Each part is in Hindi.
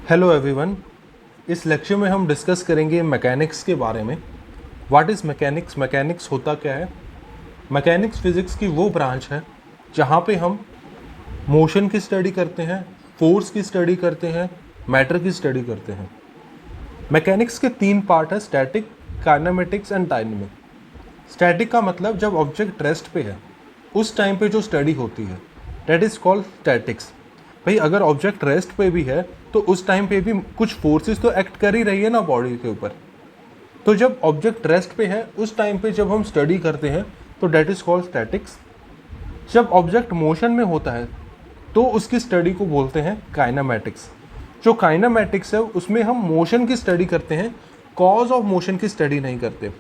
Hello everyone. इस लेक्चर में हम डिस्कस करेंगे मैकेनिक्स के बारे में। व्हाट इज़ मैकेनिक्स, मैकेनिक्स होता क्या है। मैकेनिक्स फिज़िक्स की वो ब्रांच है जहाँ पे हम मोशन की स्टडी करते हैं, फोर्स की स्टडी करते हैं, मैटर की स्टडी करते हैं। मैकेनिक्स के 3 पार्ट है, static, kinematics and dynamic. Static का मतलब जब ऑब्जेक्ट रेस्ट पे है उस टाइम पे जो स्टडी होती है, दैट इज़ कॉल्ड स्टैटिक्स। भाई अगर ऑब्जेक्ट रेस्ट पे भी है तो उस टाइम पे भी कुछ फोर्सेस तो एक्ट कर ही रही है ना बॉडी के ऊपर। तो जब ऑब्जेक्ट रेस्ट पे है उस टाइम पे जब हम स्टडी करते हैं तो दैट इज कॉल्ड स्टैटिक्स। जब ऑब्जेक्ट मोशन में होता है तो उसकी स्टडी को बोलते हैं काइनेमैटिक्स। जो काइनेमैटिक्स है उसमें हम मोशन की स्टडी करते हैं, कॉज ऑफ मोशन की स्टडी नहीं करते।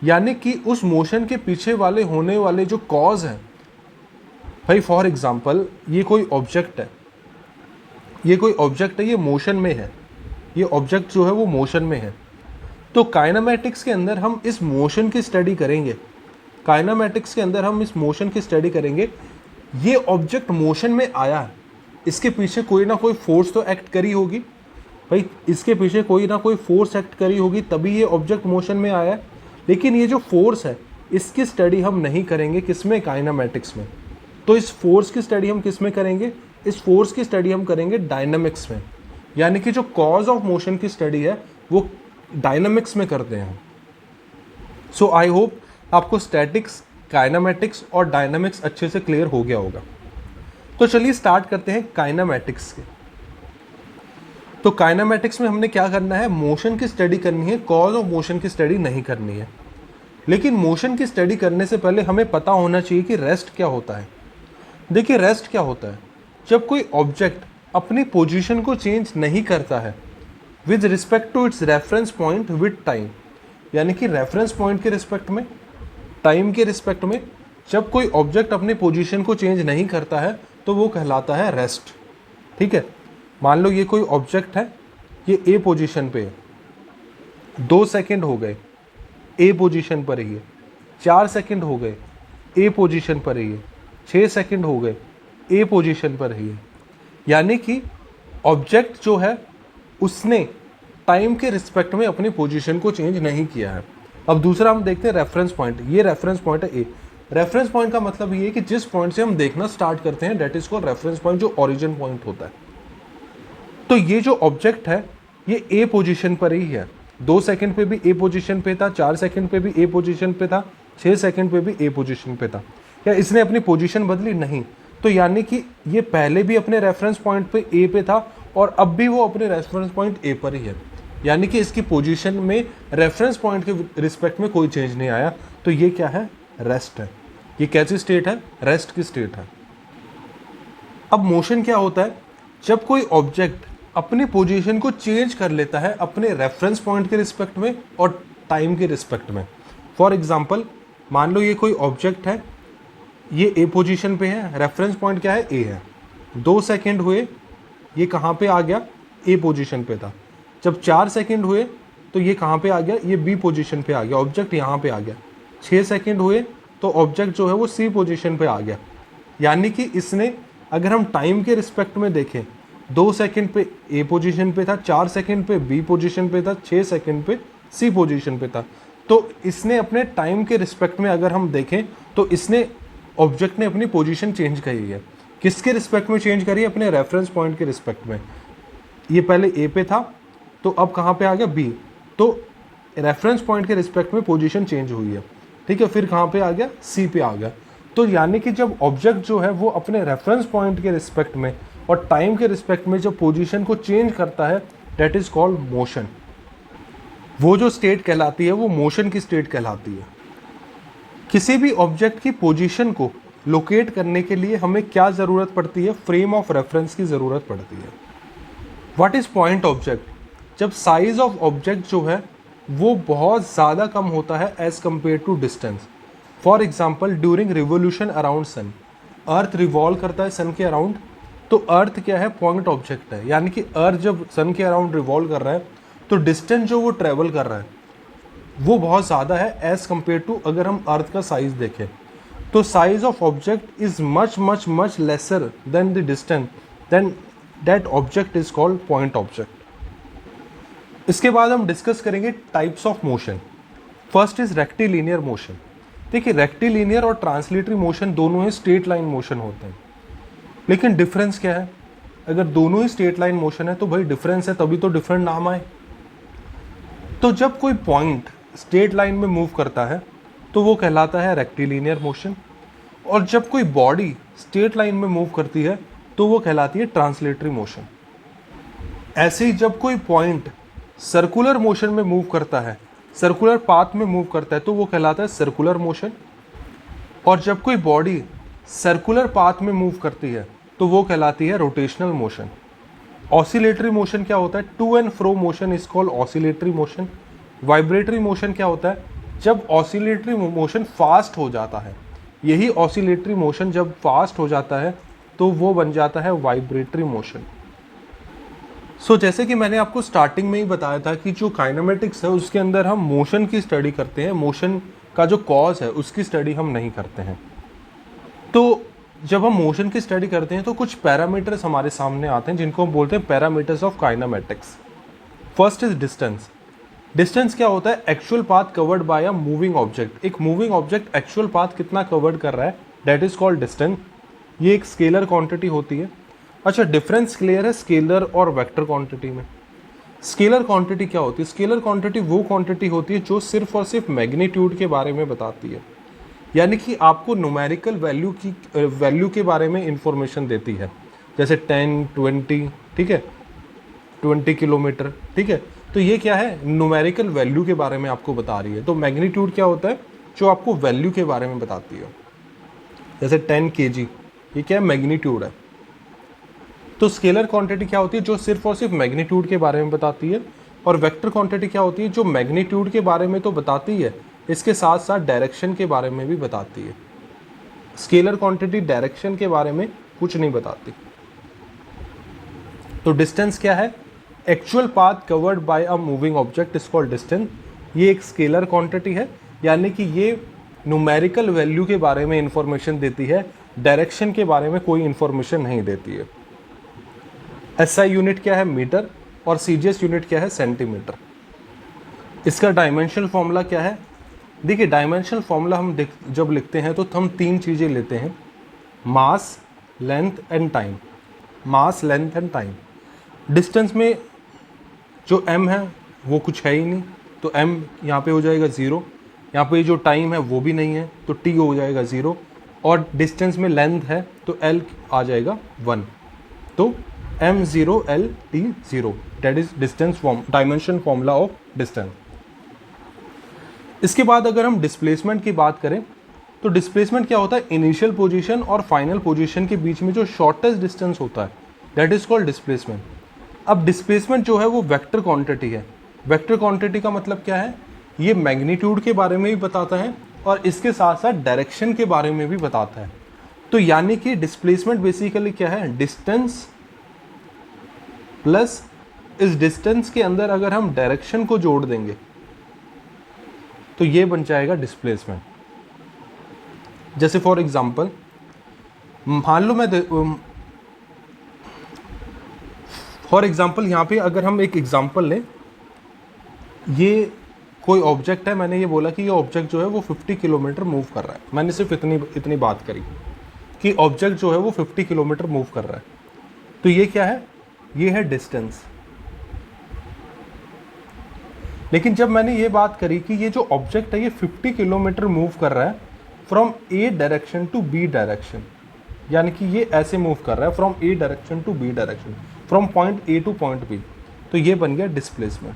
यानी कि उस मोशन के पीछे वाले होने वाले जो कॉज हैं। भाई फॉर एग्जांपल ये कोई ऑब्जेक्ट है, ये मोशन में है, ये ऑब्जेक्ट जो है वो मोशन में है। तो काइनेमैटिक्स के अंदर हम इस मोशन की स्टडी करेंगे। ये ऑब्जेक्ट मोशन में आया है, इसके पीछे कोई ना कोई फोर्स तो एक्ट करी होगी। भाई इसके पीछे कोई ना कोई फोर्स एक्ट करी होगी तभी ये ऑब्जेक्ट मोशन में आया है। लेकिन ये जो फोर्स है इसकी स्टडी हम नहीं करेंगे, किसमें, काइनेमैटिक्स में। तो इस फोर्स की स्टडी हम किस में करेंगे, इस फोर्स की स्टडी हम करेंगे डायनामिक्स में। यानी कि जो कॉज ऑफ मोशन की स्टडी है वो डायनामिक्स में करते हैं। सो आई होप आपको स्टैटिक्स, काइनेमैटिक्स और डायनामिक्स अच्छे से क्लियर हो गया होगा। तो चलिए स्टार्ट करते हैं काइनेमैटिक्स के। तो काइनेमैटिक्स में हमने क्या करना है, मोशन की स्टडी करनी है, कॉज ऑफ मोशन की स्टडी नहीं करनी है। लेकिन मोशन की स्टडी करने से पहले हमें पता होना चाहिए कि रेस्ट क्या होता है। देखिए रेस्ट क्या होता है, जब कोई ऑब्जेक्ट अपनी पोजीशन को चेंज नहीं करता है with respect to its reference point with time. यानी कि रेफरेंस पॉइंट के रिस्पेक्ट में, टाइम के रिस्पेक्ट में जब कोई ऑब्जेक्ट अपनी पोजीशन को चेंज नहीं करता है तो वो कहलाता है रेस्ट। ठीक है, मान लो ये कोई ऑब्जेक्ट है, ये ए पोजीशन पे है, 2 सेकेंड हो गए ए पोजीशन पर ही है, 4 सेकेंड हो गए ए पोजीशन पर ही है, 6 सेकेंड हो गए ए पोजीशन पर ही है। यानी कि ऑब्जेक्ट जो है उसने टाइम के रिस्पेक्ट में अपनी पोजीशन को चेंज नहीं किया है। अब दूसरा हम देखते हैं रेफरेंस पॉइंट। ये रेफरेंस पॉइंट है ए। रेफरेंस पॉइंट का मतलब ये है कि जिस पॉइंट से हम देखना स्टार्ट करते हैं that is called reference point, जो ओरिजिन पॉइंट होता है। तो ये जो ऑब्जेक्ट है ये ए पोजीशन पर ही है, 2 सेकेंड पे भी ए पोजीशन पे था, 4 सेकेंड पे भी ए पोजीशन पे था, 6 सेकेंड पे भी ए पोजीशन पे था। क्या इसने अपनी पोजीशन बदली? नहीं। तो यानी कि ये पहले भी अपने रेफरेंस पॉइंट पे ए पे था और अब भी वो अपने रेफरेंस पॉइंट ए पर ही है। यानी कि इसकी पोजीशन में रेफरेंस पॉइंट के रिस्पेक्ट में कोई चेंज नहीं आया। तो ये क्या है, रेस्ट है। ये कैसी स्टेट है, रेस्ट की स्टेट है। अब मोशन क्या होता है, जब कोई ऑब्जेक्ट अपनी पोजीशन को चेंज कर लेता है अपने रेफरेंस पॉइंट के रिस्पेक्ट में और टाइम के रिस्पेक्ट में। फॉर एग्जांपल मान लो ये कोई ऑब्जेक्ट है, ये ए पोजीशन पे है, रेफरेंस पॉइंट क्या है, ए है, 2 सेकेंड हुए ये कहाँ पे आ गया, ए पोजीशन पे था। जब 4 सेकेंड हुए तो ये कहाँ पे आ गया, ये बी पोजीशन पे आ गया, ऑब्जेक्ट यहाँ पे आ गया। 6 सेकेंड हुए तो ऑब्जेक्ट जो है वो सी पोजीशन पे आ गया। यानी कि इसने, अगर हम टाइम के रिस्पेक्ट में देखें, 2 सेकेंड पे ए पोजीशन पे था, 4 सेकेंड पे बी पोजीशन पे था, 6 सेकेंड पे सी पोजीशन पे था। तो इसने अपने टाइम के रिस्पेक्ट में अगर हम देखें तो इसने, ऑब्जेक्ट ने अपनी पोजीशन चेंज करी है। किसके रिस्पेक्ट में चेंज करी है, अपने रेफरेंस पॉइंट के रिस्पेक्ट में। ये पहले ए पे था तो अब कहाँ पे आ गया, बी। तो रेफरेंस पॉइंट के रिस्पेक्ट में पोजीशन चेंज हुई है। ठीक है, फिर कहाँ पे आ गया, सी पे आ गया। तो यानी कि जब ऑब्जेक्ट जो है वो अपने रेफरेंस पॉइंट के रिस्पेक्ट में और टाइम के रिस्पेक्ट में जब पोजीशन को चेंज करता है दैट इज कॉल्ड मोशन। वो जो स्टेट कहलाती है वो मोशन की स्टेट कहलाती है। किसी भी ऑब्जेक्ट की पोजीशन को लोकेट करने के लिए हमें क्या ज़रूरत पड़ती है, फ्रेम ऑफ रेफरेंस की ज़रूरत पड़ती है। व्हाट इज़ पॉइंट ऑब्जेक्ट, जब साइज ऑफ ऑब्जेक्ट जो है वो बहुत ज़्यादा कम होता है as compared to distance. For example during revolution around sun, earth revolve करता है सन के अराउंड, तो अर्थ क्या है, पॉइंट ऑब्जेक्ट है। यानी कि अर्थ जब सन के अराउंड रिवॉल्व कर रहा है तो डिस्टेंस जो वो ट्रेवल कर रहा है वो बहुत ज़्यादा है एज कम्पेयर टू अगर हम अर्थ का साइज देखें। तो size of object is much lesser than the distance, then that object is called point object. इसके बाद हम डिस्कस करेंगे types of motion. First is rectilinear motion. देखिए रेक्टिलिनियर और ट्रांसलेटरी मोशन दोनों ही स्ट्रेट लाइन मोशन होते हैं, लेकिन डिफरेंस क्या है? अगर दोनों ही स्ट्रेट लाइन मोशन है तो भाई डिफरेंस है, तभी तो डिफरेंट नाम आए। तो जब कोई पॉइंट स्ट्रेट लाइन में मूव करता है तो वो कहलाता है रेक्टिलिनियर मोशन, और जब कोई बॉडी स्ट्रेट लाइन में मूव करती है तो वो कहलाती है ट्रांसलेटरी मोशन। ऐसे ही जब कोई पॉइंट सर्कुलर मोशन में मूव करता है, सर्कुलर पाथ में मूव करता है, तो वो कहलाता है सर्कुलर मोशन, और जब कोई बॉडी सर्कुलर पाथ में मूव करती है तो वो कहलाती है रोटेशनल मोशन। ऑसिलेटरी मोशन क्या होता है? To and fro motion is called oscillatory motion. Vibratory motion क्या होता है? जब ऑसिलेटरी मोशन फास्ट हो जाता है, यही ऑसिलेटरी मोशन जब फास्ट हो जाता है तो वो बन जाता है वाइब्रेटरी मोशन। सो जैसे कि मैंने आपको स्टार्टिंग में ही बताया था कि जो काइनेमेटिक्स है उसके अंदर हम मोशन की स्टडी करते हैं, मोशन का जो कॉज है उसकी स्टडी हम नहीं करते हैं। तो जब हम मोशन की स्टडी करते हैं तो कुछ पैरामीटर्स हमारे सामने आते हैं जिनको हम बोलते हैं parameters of kinematics. First is distance. Distance क्या होता है? Actual path covered by a moving object. एक मूविंग ऑब्जेक्ट एक्चुअल पाथ कितना कवर्ड कर रहा है, दैट इज कॉल्ड डिस्टेंस। ये एक स्केलर क्वांटिटी होती है। अच्छा, डिफरेंस क्लियर है स्केलर और वेक्टर क्वांटिटी में। स्केलर क्वांटिटी क्या होती है? स्केलर क्वांटिटी वो क्वांटिटी होती है जो सिर्फ और सिर्फ मैग्नीट्यूड के बारे में बताती है, यानी कि आपको न्यूमेरिकल वैल्यू के बारे में इंफॉर्मेशन देती है, जैसे 10, 20, ठीक है, 20 किलोमीटर, ठीक है। तो ये क्या है? न्यूमेरिकल वैल्यू के बारे में आपको बता रही है। तो मैग्नीट्यूड क्या होता है? जो आपको वैल्यू के बारे में बताती है, जैसे 10 kg, ये क्या है? मैग्नीट्यूड है। तो स्केलर क्वांटिटी क्या होती है? जो सिर्फ और सिर्फ मैग्नीट्यूड के बारे में बताती है। और वेक्टर क्वांटिटी क्या होती है? जो मैग्नीट्यूड के बारे में तो बताती है, इसके साथ साथ डायरेक्शन के बारे में भी बताती है। स्केलर क्वांटिटी डायरेक्शन के बारे में कुछ नहीं बताती। तो डिस्टेंस क्या है? Actual path covered by a moving object is called distance. ये एक स्केलर क्वांटिटी है, यानी कि ये न्यूमेरिकल वैल्यू के बारे में इंफॉर्मेशन देती है, डायरेक्शन के बारे में कोई इंफॉर्मेशन नहीं देती है। एसआई यूनिट क्या है? मीटर। और सीजीएस यूनिट क्या है? सेंटीमीटर। इसका डायमेंशनल फॉर्मूला क्या है? देखिए डायमेंशनल फॉर्मूला हम जब लिखते हैं तो हम तीन चीज़ें लेते हैं, mass, length and time. Mass, length and time. Distance में जो m है वो कुछ है ही नहीं, तो m यहाँ पे हो जाएगा 0। यहाँ पे जो टाइम है वो भी नहीं है, तो t हो जाएगा 0। और डिस्टेंस में लेंथ है तो l आ जाएगा 1। तो m0 l t 0, that is distance dimension formula of distance. इसके बाद अगर हम डिस्प्लेसमेंट की बात करें तो डिस्प्लेसमेंट क्या होता है? इनिशियल पोजीशन और फाइनल पोजीशन के बीच में जो शॉर्टेस्ट डिस्टेंस होता है, दैट इज कॉल्ड डिस्प्लेसमेंट। अब डिस्प्लेसमेंट जो है वो वेक्टर क्वांटिटी है। वेक्टर क्वांटिटी का मतलब क्या है? ये मैग्नीट्यूड के बारे में भी बताता है और इसके साथ साथ डायरेक्शन के बारे में भी बताता है। तो यानी कि डिस्प्लेसमेंट बेसिकली क्या है? डिस्टेंस प्लस इस डिस्टेंस के अंदर अगर हम डायरेक्शन को जोड़ देंगे तो ये बन जाएगा डिस्प्लेसमेंट। जैसे फॉर एग्जांपल मान लो फॉर एग्जांपल यहाँ पे अगर हम एक एग्जांपल लें, ये कोई ऑब्जेक्ट है, मैंने ये बोला कि ये ऑब्जेक्ट जो है वो 50 किलोमीटर मूव कर रहा है। मैंने सिर्फ इतनी बात करी कि ऑब्जेक्ट जो है वो 50 किलोमीटर मूव कर रहा है। तो ये क्या है? ये है डिस्टेंस। लेकिन जब मैंने ये बात करी कि ये जो ऑब्जेक्ट है ये 50 किलोमीटर मूव कर रहा है from A direction to B direction, यानी कि ये ऐसे मूव कर रहा है from A direction to B direction, from point A to point B, तो ये बन गया डिस्प्लेसमेंट।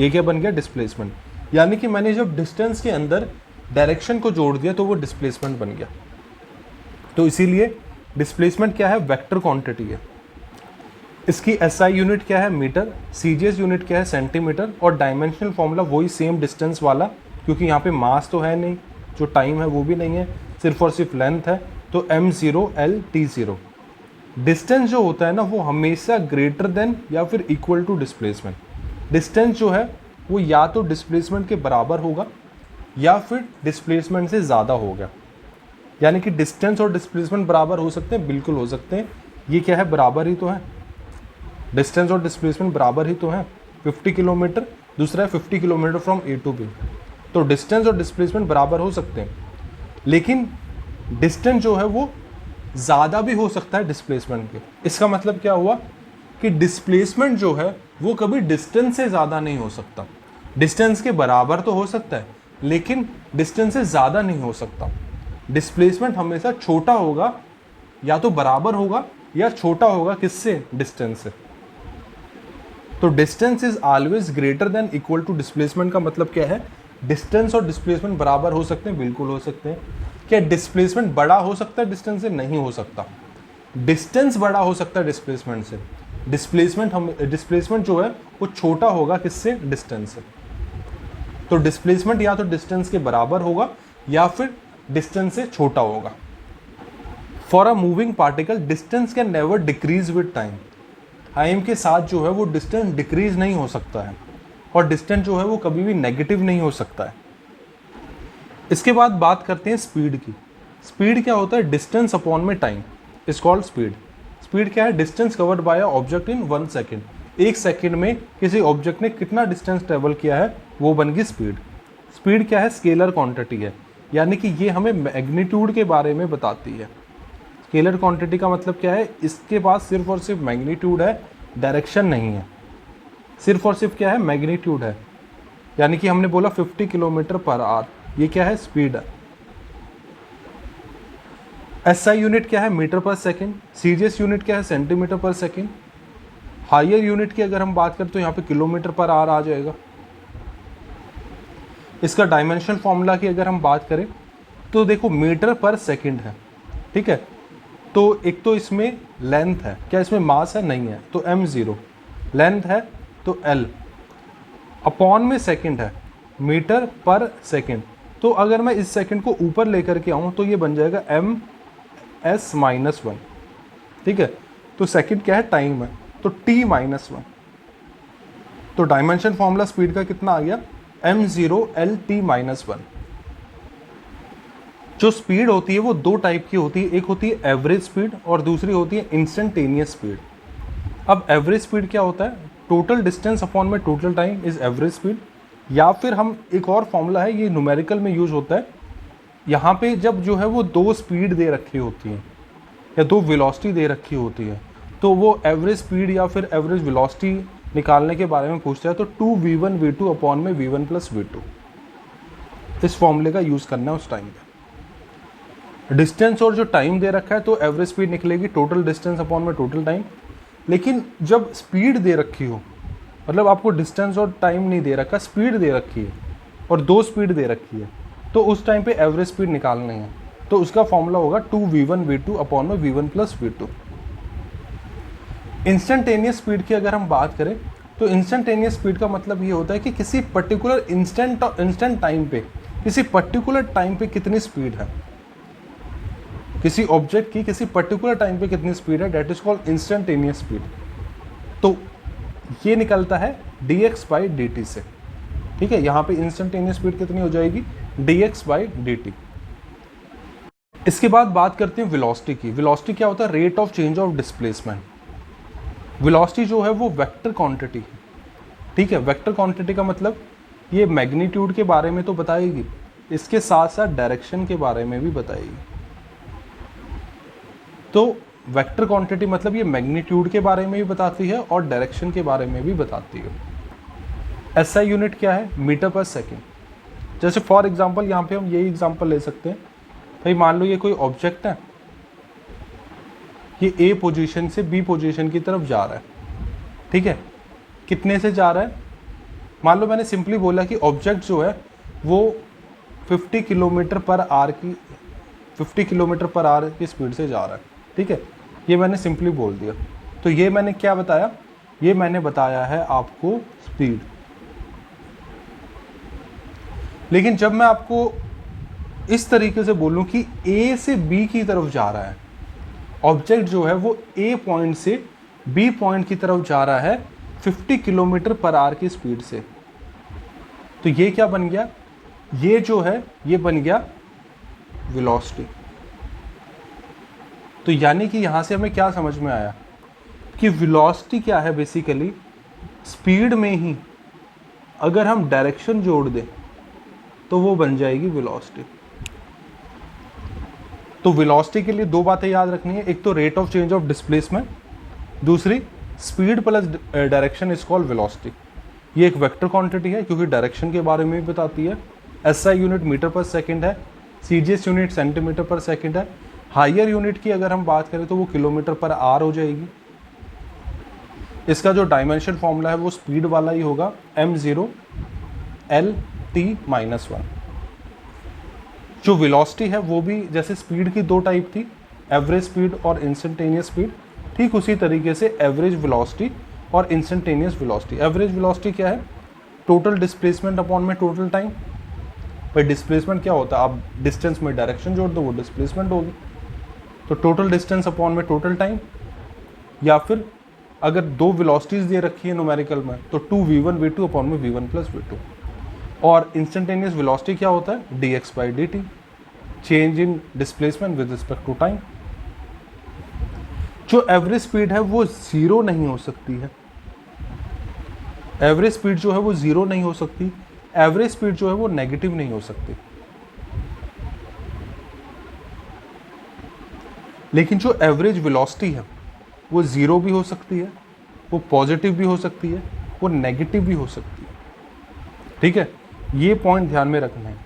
ये क्या बन गया? डिस्प्लेसमेंट। यानी कि मैंने जब डिस्टेंस के अंदर डायरेक्शन को जोड़ दिया तो वो डिस्प्लेसमेंट बन गया। तो इसीलिए डिस्प्लेसमेंट क्या है? वेक्टर क्वांटिटी है। इसकी एसआई यूनिट क्या है? मीटर। सीजीएस यूनिट क्या है? सेंटीमीटर। और डायमेंशनल फॉर्मूला वही सेम डिस्टेंस वाला, क्योंकि यहाँ पे मास तो है नहीं, जो टाइम है वो भी नहीं है, सिर्फ और सिर्फ लेंथ है, तो m0 l t0। डिस्टेंस जो होता है ना वो हमेशा ग्रेटर देन या फिर इक्वल टू डिस्प्लेसमेंट। डिस्टेंस जो है वो या तो डिस्प्लेसमेंट के बराबर होगा या फिर डिस्प्लेसमेंट से ज़्यादा होगा। यानी कि डिस्टेंस और डिस्प्लेसमेंट बराबर हो सकते हैं, बिल्कुल हो सकते हैं। ये क्या है? बराबर ही तो है। डिस्टेंस और डिस्प्लेसमेंट बराबर ही तो हैं, 50 किलोमीटर, दूसरा है 50 kilometre from A to B. तो डिस्टेंस और डिस्प्लेसमेंट बराबर हो सकते हैं, लेकिन डिस्टेंस जो है वो ज़्यादा भी हो सकता है डिस्प्लेसमेंट के। इसका मतलब क्या हुआ कि डिस्प्लेसमेंट जो है वो कभी डिस्टेंस से ज़्यादा नहीं हो सकता। डिस्टेंस के बराबर तो हो सकता है, लेकिन डिस्टेंस से ज़्यादा नहीं हो सकता। डिस्प्लेसमेंट हमेशा छोटा होगा, या तो बराबर होगा या छोटा होगा किससे, डिस्टेंस से। तो distance is always greater than equal to displacement का मतलब क्या है, डिस्टेंस और डिस्प्लेसमेंट बराबर हो सकते हैं, बिल्कुल हो सकते हैं। क्या डिस्प्लेसमेंट बड़ा हो सकता है डिस्टेंस से, नहीं हो सकता। डिस्टेंस बड़ा हो सकता है डिस्प्लेसमेंट से, डिस्प्लेसमेंट जो है वो छोटा होगा किससे, डिस्टेंस से। तो डिस्प्लेसमेंट या तो डिस्टेंस के बराबर होगा या फिर डिस्टेंस से छोटा होगा। For a moving particle distance can never decrease with time. Time के साथ जो है वो डिस्टेंस डिक्रीज नहीं हो सकता है, और डिस्टेंस जो है वो कभी भी नेगेटिव नहीं हो सकता है। इसके बाद बात करते हैं स्पीड की। स्पीड क्या होता है, डिस्टेंस अपॉन में time is called speed. Speed क्या है, distance covered by a object in 1 second. 1 second में किसी ऑब्जेक्ट ने कितना डिस्टेंस ट्रेवल किया है वो बन गई स्पीड। स्पीड क्या है, स्केलर क्वांटिटी है, यानी कि ये हमें मैग्नीट्यूड के बारे में बताती है। स्केलर क्वांटिटी का मतलब क्या है, इसके पास सिर्फ और सिर्फ मैग्नीट्यूड है, डायरेक्शन नहीं है। सिर्फ और सिर्फ क्या है, मैग्नीट्यूड है। यानी कि हमने बोला 50 किलोमीटर पर आवर, ये क्या है, स्पीड है। एसआई यूनिट क्या है, मीटर पर सेकेंड। सीजीएस यूनिट क्या है, सेंटीमीटर पर सेकेंड। हायर यूनिट की अगर हम बात करें तो यहाँ पे किलोमीटर पर आवर आ जाएगा। इसका डायमेंशन फॉर्मूला की अगर हम बात करें तो देखो मीटर पर सेकेंड है, ठीक है। तो एक तो इसमें लेंथ है, क्या इसमें मास है, नहीं है, तो m0। लेंथ है तो l, अपॉन में सेकंड है, मीटर पर सेकंड। तो अगर मैं इस सेकंड को ऊपर लेकर के आऊँ तो ये बन जाएगा ms-1, ठीक है। तो सेकंड क्या है, टाइम है, तो t-1। तो डायमेंशन फॉर्मूला स्पीड का कितना आ गया, m0l-t-1। जो स्पीड होती है वो दो टाइप की होती है, एक होती है एवरेज स्पीड और दूसरी होती है इंस्टेंटेनियस स्पीड। अब एवरेज स्पीड क्या होता है, टोटल डिस्टेंस अपॉन में total time is average speed. या फिर हम एक और फॉर्मूला है, ये न्यूमेरिकल में यूज होता है। यहाँ पे जब जो है वो दो स्पीड दे रखी होती है या दो वेलोसिटी दे रखी होती है, तो वो एवरेज स्पीड या फिर एवरेज वेलोसिटी निकालने के बारे में पूछता है। तो 2v1 v2 अपॉन में v1 प्लस v2, इस फॉर्मूले का यूज करना है उस टाइम पे। डिस्टेंस और जो टाइम दे रखा है तो एवरेज स्पीड निकलेगी, टोटल डिस्टेंस अपॉन में टोटल टाइम। लेकिन जब स्पीड दे रखी हो, मतलब आपको डिस्टेंस और टाइम नहीं दे रखा, स्पीड दे रखी है और दो स्पीड दे रखी है, तो उस टाइम पे एवरेज स्पीड निकालनी है। तो उसका फॉर्मूला होगा 2v1 v2 अपॉन में v1 plus v2। Instantaneous speed की अगर हम बात करें तो इंस्टेंटेनियस स्पीड का मतलब ये होता है कि किसी पर्टिकुलर इंस्टेंट टाइम पे, किसी पर्टिकुलर टाइम पे कितनी स्पीड है, किसी ऑब्जेक्ट की किसी पर्टिकुलर टाइम पे कितनी स्पीड है, that is called instantaneous speed. तो ये निकलता है dx/dt से, ठीक है। यहाँ पे इंस्टेंटेनियस स्पीड कितनी हो जाएगी, dx/dt। इसके बाद बात करते हैं वेलोसिटी की। वेलोसिटी क्या होता है, rate of change of displacement. Velocity जो है वो वेक्टर क्वांटिटी है, ठीक है। वेक्टर क्वांटिटी का मतलब ये मैग्नीट्यूड के बारे में तो बताएगी, इसके साथ साथ डायरेक्शन के बारे में भी बताएगी। तो वेक्टर क्वांटिटी मतलब ये मैग्नीट्यूड के बारे में भी बताती है और डायरेक्शन के बारे में भी बताती है। एसआई यूनिट क्या है, मीटर पर सेकेंड। जैसे फॉर एग्जांपल यहाँ पे हम यही एग्जांपल ले सकते हैं, भाई मान लो ये कोई ऑब्जेक्ट है, ये ए पोजीशन से बी पोजीशन की तरफ जा रहा है, ठीक है। कितने से जा रहा है, मान लो मैंने सिंपली बोला कि ऑब्जेक्ट जो है वो 50 किलोमीटर पर आवर की स्पीड से जा रहा है, ठीक है। ये मैंने सिंपली बोल दिया। तो ये मैंने क्या बताया, ये मैंने बताया है आपको स्पीड। लेकिन जब मैं आपको इस तरीके से बोलूं कि ए से बी की तरफ जा रहा है, ऑब्जेक्ट जो है वो ए पॉइंट से बी पॉइंट की तरफ जा रहा है 50 किलोमीटर पर आवर की स्पीड से, तो ये क्या बन गया, ये जो है ये बन गया वेलोसिटी। तो यानी कि यहां से हमें क्या समझ में आया कि वेलोसिटी क्या है, बेसिकली स्पीड में ही अगर हम डायरेक्शन जोड़ दें तो वो बन जाएगी वेलोसिटी। तो वेलोसिटी के लिए दो बातें याद रखनी है, एक तो rate of change of displacement, दूसरी speed plus direction is called velocity. ये एक वेक्टर क्वांटिटी है क्योंकि डायरेक्शन के बारे में भी बताती है। एसआई यूनिट मीटर पर सेकंड है, सीजीएस यूनिट सेंटीमीटर पर सेकंड है। हायर यूनिट की अगर हम बात करें तो वो किलोमीटर पर आर हो जाएगी। इसका जो डायमेंशन फॉर्मूला है वो स्पीड वाला ही होगा, m0 L t-1। जो वेलोसिटी है वो भी जैसे स्पीड की दो टाइप थी, एवरेज स्पीड और इंस्टेंटेनियस स्पीड, ठीक उसी तरीके से एवरेज वेलोसिटी और इंस्टेंटेनियस वेलोसिटी। एवरेज वेलोसिटी क्या है, टोटल डिस्प्लेसमेंट अपॉन में टोटल टाइम। भाई डिस्प्लेसमेंट क्या होता है, आप डिस्टेंस में डायरेक्शन जोड़ दो वो डिस्प्लेसमेंट होगी, तो टोटल डिस्टेंस अपॉन में टोटल टाइम। या फिर अगर दो वेलोसिटीज दे रखी है न्यूमेरिकल में तो 2v1 v2 अपॉन में v1 प्लस v2। और इंस्टेंटेनियस वेलोसिटी क्या होता है, dx/dt, change in displacement with respect to time. जो एवरेज स्पीड है वो जीरो नहीं हो सकती है, एवरेज स्पीड जो है वो जीरो नहीं हो सकती, एवरेज स्पीड जो है वो नेगेटिव नहीं हो सकती। लेकिन जो एवरेज वेलोसिटी है वो जीरो भी हो सकती है, वो पॉजिटिव भी हो सकती है, वो नेगेटिव भी हो सकती है। ठीक है, ये पॉइंट ध्यान में रखना है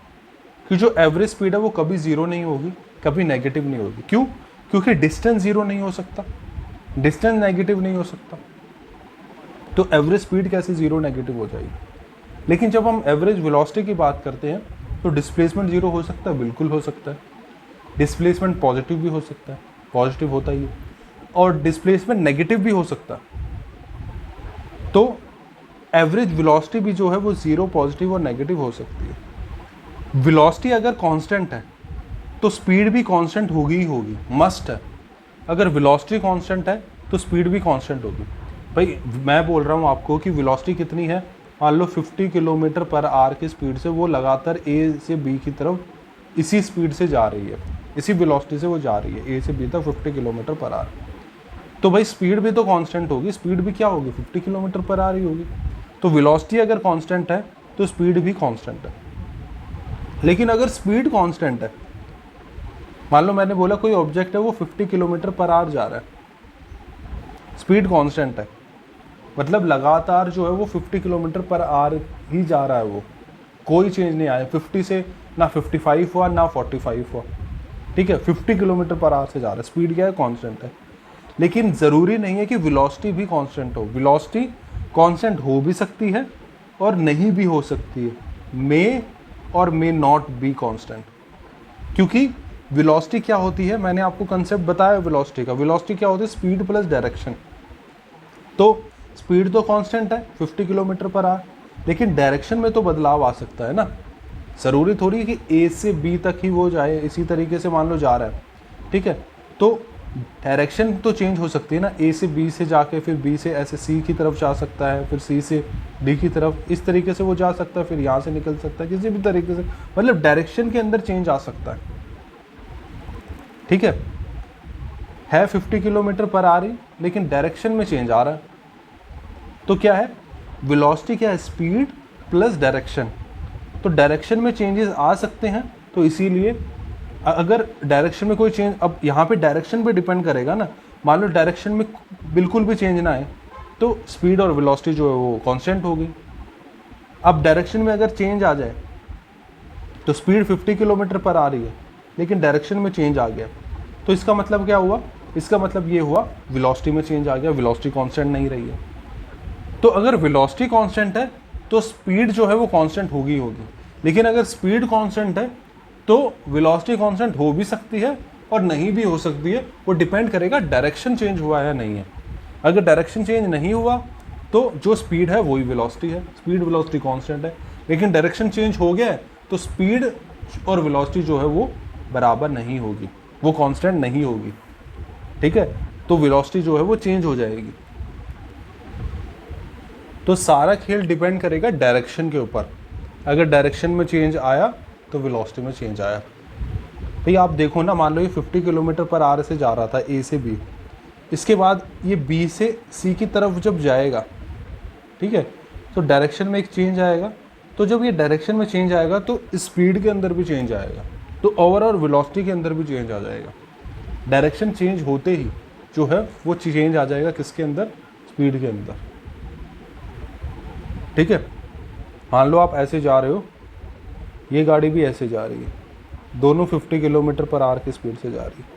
कि जो एवरेज स्पीड है वो कभी जीरो नहीं होगी, कभी नेगेटिव नहीं होगी। क्यों? क्योंकि डिस्टेंस जीरो नहीं हो सकता, डिस्टेंस नेगेटिव नहीं हो सकता, तो एवरेज स्पीड कैसे जीरो नेगेटिव हो जाएगी। लेकिन जब हम एवरेज वेलोसिटी की बात करते हैं तो डिस्प्लेसमेंट जीरो हो सकता है, बिल्कुल हो सकता है। डिस्प्लेसमेंट पॉजिटिव भी हो सकता है, पॉजिटिव होता ही है, और डिस्प्लेसमेंट नेगेटिव भी हो सकता है। तो एवरेज वेलोसिटी भी जो है वो जीरो, पॉजिटिव और नेगेटिव हो सकती है। वेलोसिटी अगर कांस्टेंट है तो स्पीड भी कांस्टेंट होगी ही होगी, मस्ट है। अगर वेलोसिटी कांस्टेंट है तो स्पीड भी कांस्टेंट होगी। भाई मैं बोल रहा हूँ आपको कि वेलोसिटी कितनी है, मान लो 50 किलोमीटर पर आवर की स्पीड से वो लगातार ए से बी की तरफ इसी स्पीड से जा रही है, इसी वेलोसिटी से वो जा रही है ए से बी तक 50 किलोमीटर पर आवर। तो भाई स्पीड भी तो कांस्टेंट होगी, स्पीड भी क्या होगी, 50 किलोमीटर पर आवर ही होगी। तो वेलोसिटी अगर कांस्टेंट है तो स्पीड भी कांस्टेंट है। लेकिन अगर स्पीड कांस्टेंट है, मान लो मैंने बोला कोई ऑब्जेक्ट है वो 50 किलोमीटर पर आवर जा रहा है, स्पीड कांस्टेंट है, मतलब लगातार जो है वो 50 किलोमीटर पर आवर ही जा रहा है, वो कोई चेंज नहीं आया, 50 से ना 55 हुआ ना 45 हुआ। ठीक है, 50 किलोमीटर पर आवर से जा रहा है, स्पीड क्या है, कांस्टेंट है। लेकिन ज़रूरी नहीं है कि वेलोसिटी भी कांस्टेंट हो, वेलोसिटी कांस्टेंट हो भी सकती है और नहीं भी हो सकती है, मे और मे नॉट बी कांस्टेंट। क्योंकि वेलोसिटी क्या होती है, मैंने आपको कंसेप्ट बताया वेलोसिटी का। वेलोसिटी क्या होती है, स्पीड प्लस डायरेक्शन। तो स्पीड तो कांस्टेंट है 50 किलोमीटर पर आवर, लेकिन डायरेक्शन में तो बदलाव आ सकता है ना। ज़रूरी थोड़ी कि ए से बी तक ही वो जाए, इसी तरीके से मान लो जा रहा है, ठीक है, तो डायरेक्शन तो चेंज हो सकती है ना, ए से बी से जाके फिर बी से ऐसे सी की तरफ जा सकता है, फिर सी से डी की तरफ, इस तरीके से वो जा सकता है, फिर यहाँ से निकल सकता है, किसी भी तरीके से, मतलब डायरेक्शन के अंदर चेंज आ सकता है। ठीक है 50 किलोमीटर पर आ रही, लेकिन डायरेक्शन में चेंज आ रहा है। तो क्या है, वेलोसिटी क्या है, स्पीड प्लस डायरेक्शन। तो डायरेक्शन में चेंजेस आ सकते हैं, तो इसीलिए अगर डायरेक्शन में कोई चेंज, अब यहाँ पे डायरेक्शन पे डिपेंड करेगा ना, मान लो डायरेक्शन में बिल्कुल भी चेंज ना आए तो स्पीड और वेलोसिटी जो है वो कांस्टेंट होगी। अब डायरेक्शन में अगर चेंज आ जाए तो स्पीड 50 किलोमीटर पर आ रही है, लेकिन डायरेक्शन में चेंज आ गया, तो इसका मतलब क्या हुआ, इसका मतलब ये हुआ वेलोसिटी में चेंज आ गया, वेलोसिटी कांस्टेंट नहीं रही है। तो अगर वेलोसिटी कांस्टेंट है तो स्पीड जो है वो कांस्टेंट होगी होगी, लेकिन अगर स्पीड कांस्टेंट है तो वेलोसिटी कांस्टेंट हो भी सकती है और नहीं भी हो सकती है, वो डिपेंड करेगा डायरेक्शन चेंज हुआ है या नहीं है। अगर डायरेक्शन चेंज नहीं हुआ तो जो स्पीड है वही वेलोसिटी है, स्पीड वेलोसिटी कांस्टेंट है। लेकिन डायरेक्शन चेंज हो गया है तो स्पीड और वेलोसिटी जो है वो बराबर नहीं होगी, वो कांस्टेंट नहीं होगी। ठीक है, तो वेलोसिटी जो है वो चेंज हो जाएगी। तो सारा खेल डिपेंड करेगा डायरेक्शन के ऊपर। अगर डायरेक्शन में चेंज आया तो वेलोसिटी में चेंज आया। भाई आप देखो ना, मान लो ये 50 किलोमीटर पर आवर से जा रहा था ए से बी, इसके बाद ये बी से सी की तरफ जब जाएगा, ठीक है, तो डायरेक्शन में एक चेंज आएगा। तो जब ये डायरेक्शन में चेंज आएगा तो स्पीड के अंदर भी चेंज आएगा, तो ओवरऑल वेलोसिटी के अंदर भी चेंज आ जाएगा। डायरेक्शन चेंज होते ही जो है वो चेंज आ जाएगा किसके अंदर, स्पीड के अंदर, ठीक है। मान लो आप ऐसे जा रहे हो, ये गाड़ी भी ऐसे जा रही है, दोनों 50 किलोमीटर पर आवर की स्पीड से जा रही है।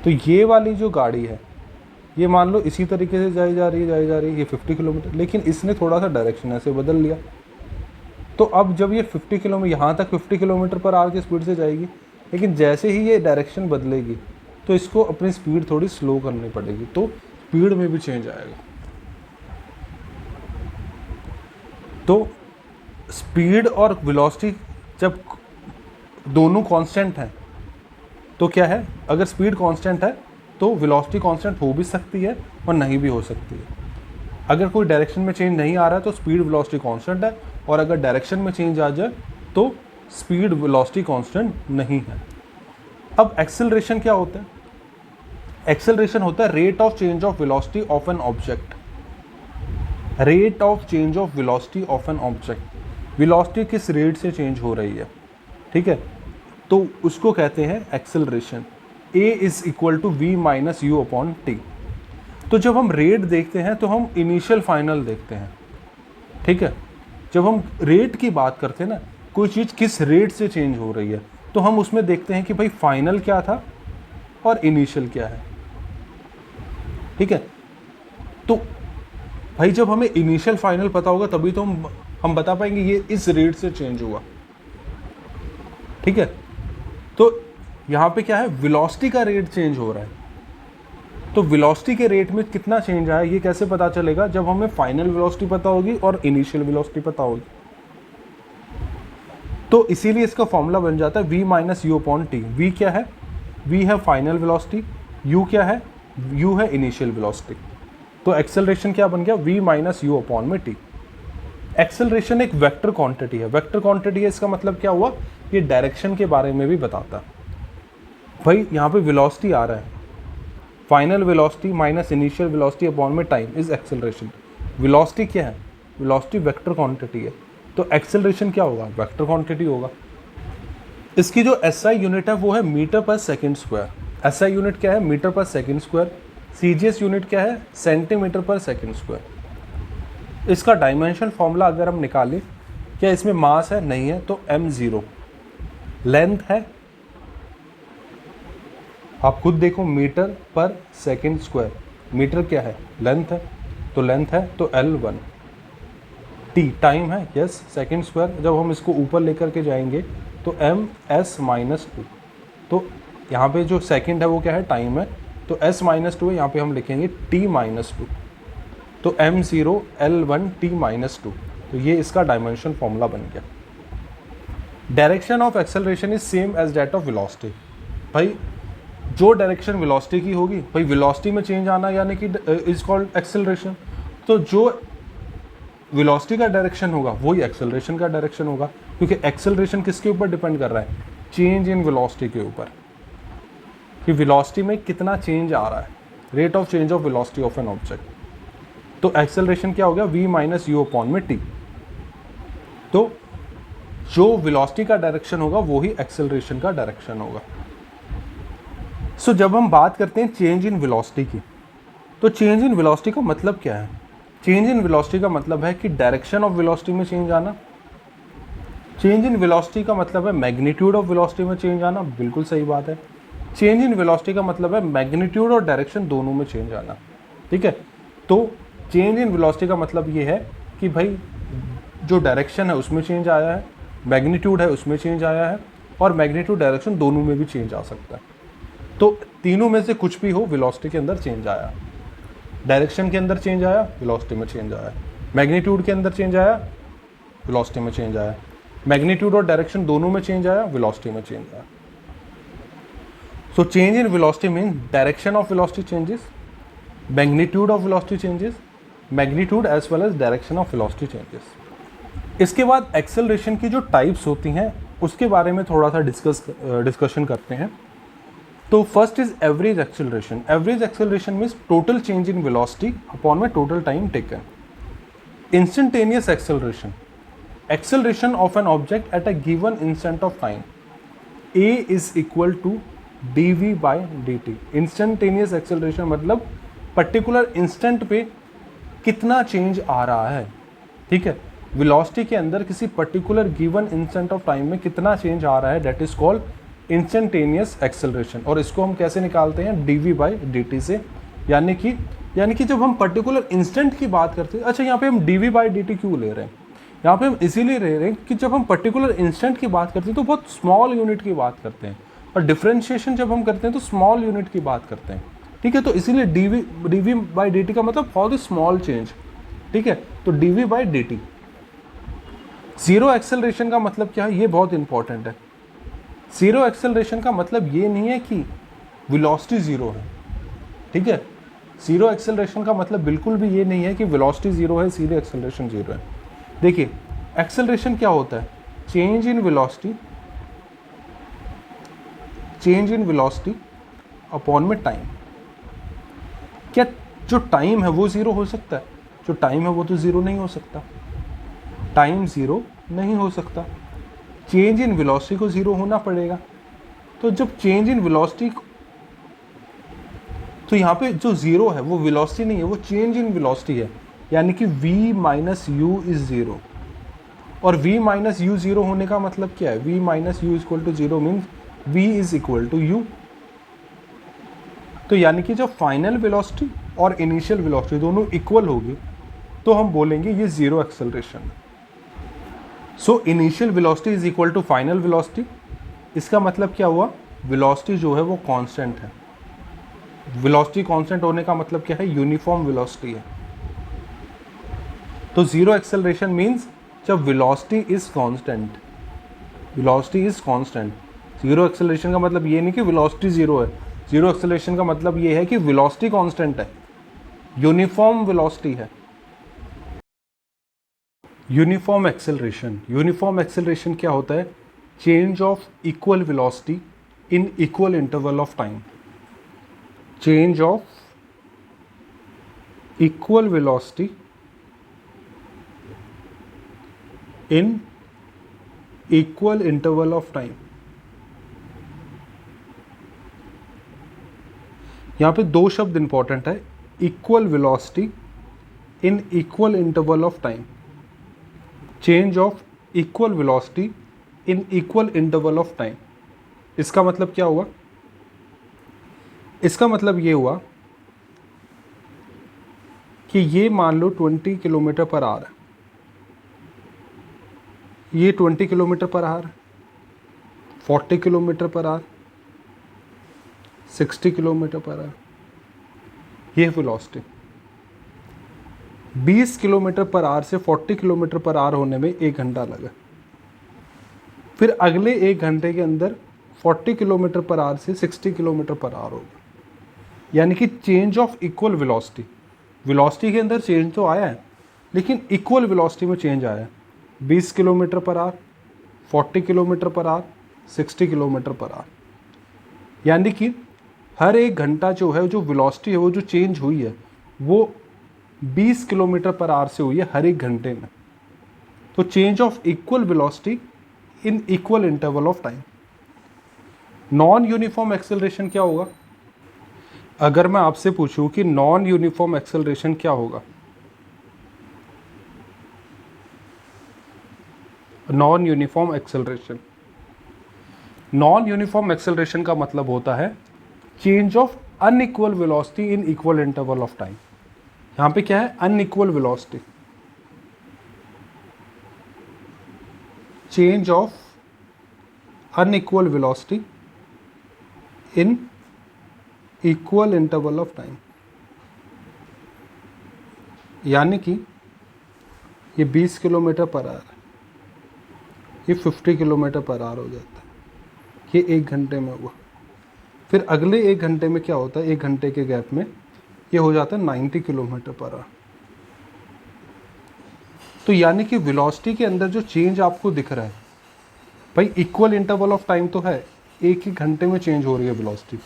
तो ये वाली जो गाड़ी है ये मान लो इसी तरीके से जाई जा रही है ये 50 किलोमीटर, लेकिन इसने थोड़ा सा डायरेक्शन ऐसे बदल लिया। तो अब जब ये 50 किलोमीटर यहाँ तक 50 किलोमीटर पर आवर की स्पीड से जाएगी, लेकिन जैसे ही ये डायरेक्शन बदलेगी तो इसको अपनी स्पीड थोड़ी स्लो करनी पड़ेगी, तो स्पीड में भी चेंज आएगा। तो स्पीड और वेलोसिटी जब दोनों कांस्टेंट हैं तो क्या है, अगर स्पीड कांस्टेंट है तो वेलोसिटी कांस्टेंट हो भी सकती है और नहीं भी हो सकती है। अगर कोई डायरेक्शन में चेंज नहीं आ रहा है तो स्पीड वेलोसिटी कांस्टेंट है, और अगर डायरेक्शन में चेंज आ जाए तो स्पीड वेलोसिटी कांस्टेंट नहीं है। अब एक्सेलरेशन क्या होता है? एक्सेलरेशन होता है rate of change of velocity of an object. Rate of change of velocity of an object, velocity किस रेट से चेंज हो रही है, ठीक है, तो उसको कहते हैं acceleration. a is equal to V minus U upon T. तो जब हम रेट देखते हैं तो हम इनिशियल फाइनल देखते हैं, ठीक है। जब हम रेट की बात करते हैं ना, कोई चीज़ किस रेट से चेंज हो रही है, तो हम उसमें देखते हैं कि भाई फाइनल क्या था और इनिशियल क्या है, ठीक है। तो भाई जब हमें इनिशियल फाइनल पता होगा तभी तो हम बता पाएंगे ये इस रेट से चेंज हुआ, ठीक है। तो यहाँ पे क्या है, वेलोसिटी का रेट चेंज हो रहा है। तो वेलोसिटी के रेट में कितना चेंज आया ये कैसे पता चलेगा, जब हमें फाइनल वेलोसिटी पता होगी और इनिशियल वेलोसिटी पता होगी। तो इसीलिए इसका फॉर्मूला बन जाता है v minus U upon T. v क्या है, v है फाइनल वेलोसिटी, u क्या है, u है इनिशियल वेलोसिटी। तो एक्सेलरेशन क्या बन गया, v माइनस यू अपॉन में t। एक्सेलरेशन एक वेक्टर क्वांटिटी है। वेक्टर क्वांटिटी है, इसका मतलब क्या हुआ, ये डायरेक्शन के बारे में भी बताता है। भाई यहाँ पे वेलोसिटी आ रहा है, final velocity minus initial velocity upon में टाइम इज एक्सेलरेशन। वेलोसिटी क्या है, वेलोसिटी वेक्टर क्वांटिटी है, तो एक्सेलरेशन क्या होगा, वेक्टर क्वांटिटी होगा। इसकी जो एसआई यूनिट है वो है मीटर पर सेकंड स्क्वायर। एसआई यूनिट क्या है, मीटर पर सेकंड स्क्वायर। सीजीएस यूनिट क्या है, सेंटीमीटर पर सेकंड स्क्वायर। इसका डायमेंशन फॉर्मूला अगर हम निकालें, क्या इसमें मास है, नहीं है, तो m0। लेंथ है, आप खुद देखो, मीटर पर सेकंड स्क्वायर, मीटर क्या है, लेंथ है, तो लेंथ है तो L1। टी टाइम है, यस, सेकंड स्क्वायर। जब हम इसको ऊपर लेकर के जाएंगे तो ms-2। तो यहाँ पे जो सेकंड है वो क्या है, टाइम है, तो s-2 है, यहाँ पे हम लिखेंगे t-2। तो m0 L1 t-2। तो ये इसका डायमेंशन फॉर्मूला बन गया। Direction of acceleration is same as that of velocity. भाई जो डायरेक्शन वेलोसिटी की होगी, भाई वेलोसिटी में चेंज आना यानी कि इज कॉल्ड एक्सेलरेशन। तो जो वेलोसिटी का डायरेक्शन होगा वही एक्सेलरेशन का डायरेक्शन होगा, क्योंकि एक्सेलरेशन किसके ऊपर डिपेंड कर रहा है, चेंज इन वेलोसिटी के ऊपर, कि वेलोसिटी में कितना चेंज आ रहा है, rate of change of velocity of an object. तो एक्सेलरेशन क्या हो गया, v माइनस यू अपॉन में t। तो जो वेलोसिटी का डायरेक्शन होगा वही एक्सेलरेशन का डायरेक्शन होगा। सो जब हम बात करते हैं चेंज इन वेलोसिटी की, तो चेंज इन वेलोसिटी का मतलब क्या है, चेंज इन वेलोसिटी का मतलब है कि डायरेक्शन ऑफ वेलोसिटी में चेंज आना। चेंज इन वेलोसिटी का मतलब है मैग्नीट्यूड ऑफ वेलोसिटी में चेंज आना, बिल्कुल सही बात है। चेंज इन वेलोसिटी का मतलब है मैग्नीट्यूड और डायरेक्शन दोनों में चेंज आना, ठीक है। तो चेंज इन वेलोसिटी का मतलब ये है कि भाई जो डायरेक्शन है उसमें चेंज आया है, मैग्नीट्यूड है उसमें चेंज आया है, और मैग्नीट्यूड डायरेक्शन दोनों में भी चेंज आ सकता है। तो तीनों में से कुछ भी हो, वेलोसिटी के अंदर चेंज आया, डायरेक्शन के अंदर चेंज आया, वेलोसिटी में चेंज आया, मैग्नीट्यूड के अंदर चेंज आया, वेलोसिटी में चेंज आया, मैग्नीट्यूड और डायरेक्शन दोनों में चेंज आया, वेलोसिटी में चेंज आया। So change in velocity mean direction of velocity changes, magnitude of velocity changes, magnitude as well as direction of velocity changes. इसके बाद एक्सेलरेशन की जो टाइप्स होती हैं उसके बारे में थोड़ा सा डिस्कशन करते हैं। तो first is average acceleration. Average acceleration means total change in velocity upon में total time taken. Instantaneous acceleration, acceleration of an object at a given instant of time. A is equal to dv by dt. Instantaneous acceleration मतलब particular instant पे कितना change आ रहा है, ठीक है. velocity के अंदर किसी particular given instant of time में कितना change आ रहा है, that is called instantaneous acceleration. और इसको हम कैसे निकालते हैं, dv by dt से. यानी कि जब हम particular instant की बात करते हैं, अच्छा यहाँ पे हम dv by dt क्यों ले रहे हैं, यहाँ पे हम इसीलिए रह रहे हैं कि जब हम पर्टिकुलर इंस्टेंट की बात करते हैं तो बहुत स्मॉल यूनिट की बात करते हैं, और डिफरेंशिएशन जब हम करते हैं तो स्मॉल यूनिट की बात करते हैं, ठीक है. तो इसीलिए dv बाई dt का मतलब फॉर द स्मॉल चेंज, ठीक है. तो dv by dt. Zero acceleration का मतलब क्या है, ये बहुत इंपॉर्टेंट है. जीरो एक्सेलरेशन का मतलब ये नहीं है कि वेलोसिटी जीरो है, ठीक है. जीरो एक्सेलरेशन का मतलब बिल्कुल भी ये नहीं है कि वेलोसिटी जीरो है, सीधे एक्सेलरेशन जीरो है. देखिए एक्सेलरेशन क्या होता है, चेंज इन वेलोसिटी अपॉन में टाइम. क्या जो टाइम है वो जीरो हो सकता है, जो टाइम है वो तो जीरो नहीं हो सकता, टाइम जीरो नहीं हो सकता. चेंज इन वेलोसिटी को जीरो होना पड़ेगा. तो जब चेंज इन वेलोसिटी, तो यहाँ पे जो जीरो है वो वेलोसिटी नहीं है, वो चेंज इन वेलोसिटी है. यानी कि v minus U is zero. और v माइनस यू जीरो होने का मतलब क्या है, v minus U equal to zero means v is equal to U. तो यानी कि जब फाइनल वेलोसिटी और इनिशियल वेलोसिटी दोनों इक्वल होगी तो हम बोलेंगे ये zero acceleration. So initial velocity is equal to final velocity. इसका मतलब क्या हुआ, वेलोसिटी जो है वो कांस्टेंट है. वेलोसिटी कांस्टेंट होने का मतलब क्या है, यूनिफॉर्म वेलोसिटी है. तो जीरो एक्सेलरेशन मीन्स जब velocity is constant, velocity is constant. Zero acceleration का मतलब ये नहीं कि वेलोसिटी जीरो है, जीरो एक्सेलरेशन का मतलब ये है कि वेलोसिटी कांस्टेंट है, यूनिफॉर्म वेलोसिटी है. यूनिफॉर्म एक्सेलरेशन क्या होता है, change of equal velocity in equal interval of time. Change of equal velocity in equal interval of time. यहां पे दो शब्द इंपॉर्टेंट है, equal velocity in equal interval of time. Change of equal velocity in equal interval of time. इसका मतलब क्या हुआ, इसका मतलब ये हुआ कि ये मान लो 20 किलोमीटर पर आवर है, ये 20 kilometre per hour, 40 kilometre per hour, 60 kilometre per hour, ये वेलोसिटी. 20 किलोमीटर पर आवर से 40 किलोमीटर पर आवर होने में 1 घंटा लगा. फिर अगले 1 घंटे के अंदर 40 किलोमीटर पर आवर से 60 किलोमीटर पर आवर होगा. यानी कि change of equal velocity, velocity के अंदर चेंज तो आया है लेकिन इक्वल वेलोसिटी में चेंज आया है. 20 kilometre per hour, 40 kilometre per hour, 60 kilometre per hour. यानी कि हर 1 घंटा जो है, जो वेलोसिटी है, वो जो चेंज हुई है वो 20 किलोमीटर पर आवर से हुई है हर 1 घंटे में. तो change of equal velocity in equal interval of time. Non uniform acceleration क्या होगा, अगर मैं आपसे पूछूं कि नॉन यूनिफॉर्म एक्सेलरेशन क्या होगा, नॉन यूनिफॉर्म एक्सेलरेशन का मतलब होता है change of unequal velocity in equal interval of time. यहां पे क्या है, unequal velocity, change of unequal velocity in equal interval of time. यानी कि ये 20 किलोमीटर पर आवर, ये 50 किलोमीटर पर आवर हो जाता है, ये 1 घंटे में हुआ. फिर अगले 1 घंटे में क्या होता है, 1 घंटे के गैप में ये हो जाता है 90 किलोमीटर पर आवर. तो यानी कि वेलोसिटी के अंदर जो चेंज आपको दिख रहा है भाई, इक्वल इंटरवल ऑफ टाइम तो है एक ही घंटे में चेंज हो रही है वेलोसिटी,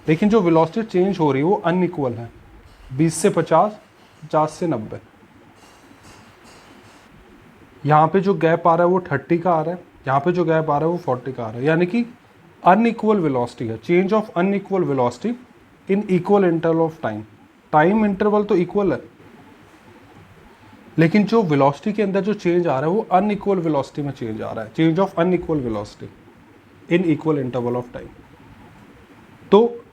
लेकिन जो वेलोसिटी चेंज हो रही है वो अनइक्वल है, 20 से 50, 50 से 90। यहाँ पे जो गैप आ रहा है वो 30 का आ रहा है, यहाँ पे जो गैप आ रहा है वो 40 का आ रहा है, यानी कि अनइक्वल वेलोसिटी है, change of unequal velocity in equal interval of time. Time interval तो इक्वल है, लेकिन जो वेलोसिटी के अंदर जो चेंज आ रहा है वो अनइक्वल वेलोसिटी में चेंज आ रहा है, change of unequal velocity in equal interval of time. तो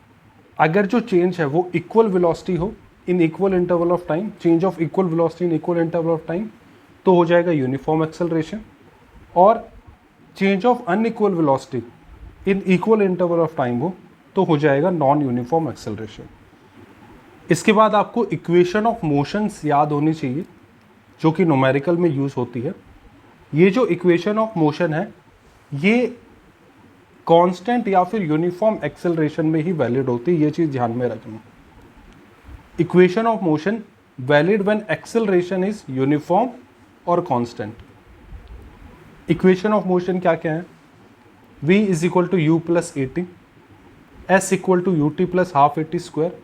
अगर जो चेंज है वो इक्वल वेलोसिटी हो in equal interval of time, change of equal velocity in equal interval of time, तो हो जाएगा यूनिफॉर्म एक्सेलरेशन। और change of unequal velocity in equal interval of time हो तो हो जाएगा नॉन यूनिफॉर्म एक्सेलरेशन। इसके बाद आपको इक्वेशन ऑफ मोशंस याद होनी चाहिए, जो कि न्यूमेरिकल में यूज़ होती है। ये जो इक्वेशन ऑफ मोशन है ये कांस्टेंट या फिर यूनिफॉर्म एक्सेलरेशन में ही वैलिड होती है, ये चीज़ ध्यान में रखना। Equation of motion valid when acceleration is uniform और कांस्टेंट। इक्वेशन ऑफ मोशन क्या क्या है? v is equal to U plus A T, S equal to U T plus half A T square,